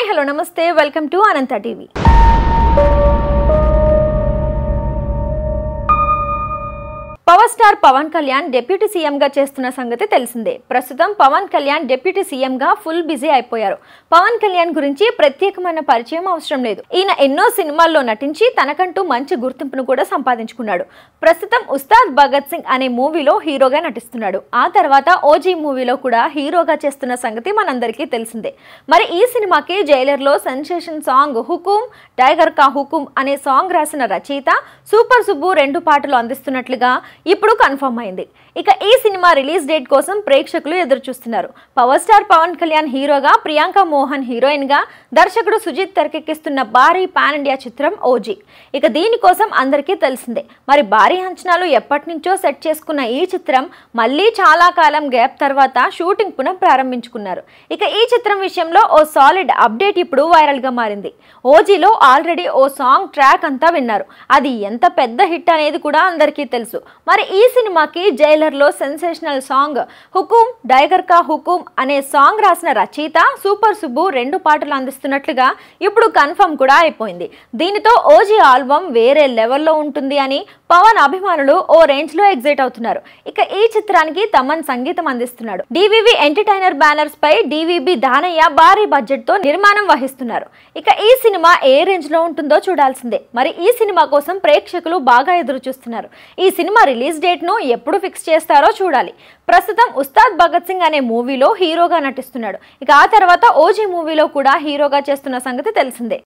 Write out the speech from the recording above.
Hi hello నమస్తే welcome to Anantha TV. Power star Pawan Kalyan deputy CM గా చేస్తున్న సంగతి తెలిసిందే. ప్రస్తుతం పవన్ కళ్యాణ్ డిప్యూటీ సీఎం గా ఫుల్ బిజీ అయిపోయారు. పవన్ కళ్యాణ్ గురించి ప్రత్యేకమైన పరిచయం అవసరం లేదు. ఈయన ఎన్నో సినిమాల్లో నటించి తనకంటూ మంచి గుర్తింపును కూడా సంపాదించుకున్నాడు. ప్రస్తుతం ఉస్తాద్ భగత్ సింగ్ అనే మూవీలో హీరోగా నటిస్తున్నాడు. ఆ తర్వాత ఓజీ మూవీలో కూడా హీరోగా చేస్తున్న సంగతి మనందరికీ తెలిసిందే. మరి ఈ సినిమాకి జైలర్ లో సెన్సేషన్ సాంగ్ హుకుమ్, టైగర్ కా హుకుమ్ అనే సాంగ్ రాసిన రచయిత సూపర్ సుబ్బు 2 పాటలు అందిస్తున్నట్లుగా ఇప్పుడు కన్ఫర్మ్ అయింది. ఇక ఈ సినిమా రిలీజ్ డేట్ కోసం ప్రేక్షకులు ఎదురు చూస్తున్నారు. పవర్ స్టార్ పవన్ కళ్యాణ్ హీరోగా, ప్రియాంక మోహన్ హీరోయిన్ గా, దర్శకుడు సుజిత్ తెరకెక్కిస్తున్న భారీ పాన్ ఇండియా చిత్రం ఓజీ. ఇక దీనికోసం అందరికీ తెలిసిందే. మరి భారీ అంచనాలు ఎప్పటి నుంచో సెట్ చేసుకున్న ఈ చిత్రం మళ్ళీ చాలా కాలం గ్యాప్ తర్వాత షూటింగ్ పునః ప్రారంభించుకున్నారు. ఇక ఈ చిత్రం విషయంలో ఓ సాలిడ్ అప్డేట్ ఇప్పుడు వైరల్ గా మారింది. ఓజీలో ఆల్రెడీ ఓ సాంగ్ ట్రాక్ అంతా విన్నారు. అది ఎంత పెద్ద హిట్ అనేది కూడా అందరికీ తెలుసు. మరి ఈ సినిమాకి జైలర్ లో సెన్సేషనల్ సాంగ్ హుకుమ్, టైగర్ కా హుకుమ్ అనే సాంగ్ రాసిన రచయిత సూపర్ సుబ్బు 2 పాటలు అందిస్తున్నట్లుగా ఇప్పుడు కన్ఫర్మ్ కూడా అయిపోయింది. దీనితో ఓజీ ఆల్బమ్ వేరే లెవెల్లో ఉంటుంది అని పవన్ అభిమానులు ఓ రేంజ్ లో ఎగ్జైట్ అవుతున్నారు. ఇక ఈ చిత్రానికి తమన్ సంగీతం అందిస్తున్నాడు. డివివి ఎంటర్టైనర్ బ్యానర్స్ పై డివిబి దానయ్య భారీ బడ్జెట్ తో నిర్మాణం వహిస్తున్నారు. ఇక ఈ సినిమా ఏ రేంజ్ లో ఉంటుందో చూడాల్సిందే. మరి ఈ సినిమా కోసం ప్రేక్షకులు బాగా ఎదురు చూస్తున్నారు. ఈ సినిమా రిలీజ్ డేట్ ను ఎప్పుడు ఫిక్స్ చేస్తారో చూడాలి. ప్రస్తుతం ఉస్తాద్ భగత్ సింగ్ అనే మూవీలో హీరోగా నటిస్తున్నాడు. ఇక ఆ తర్వాత ఓజీ మూవీలో కూడా హీరోగా చేస్తున్న సంగతి తెలిసిందే.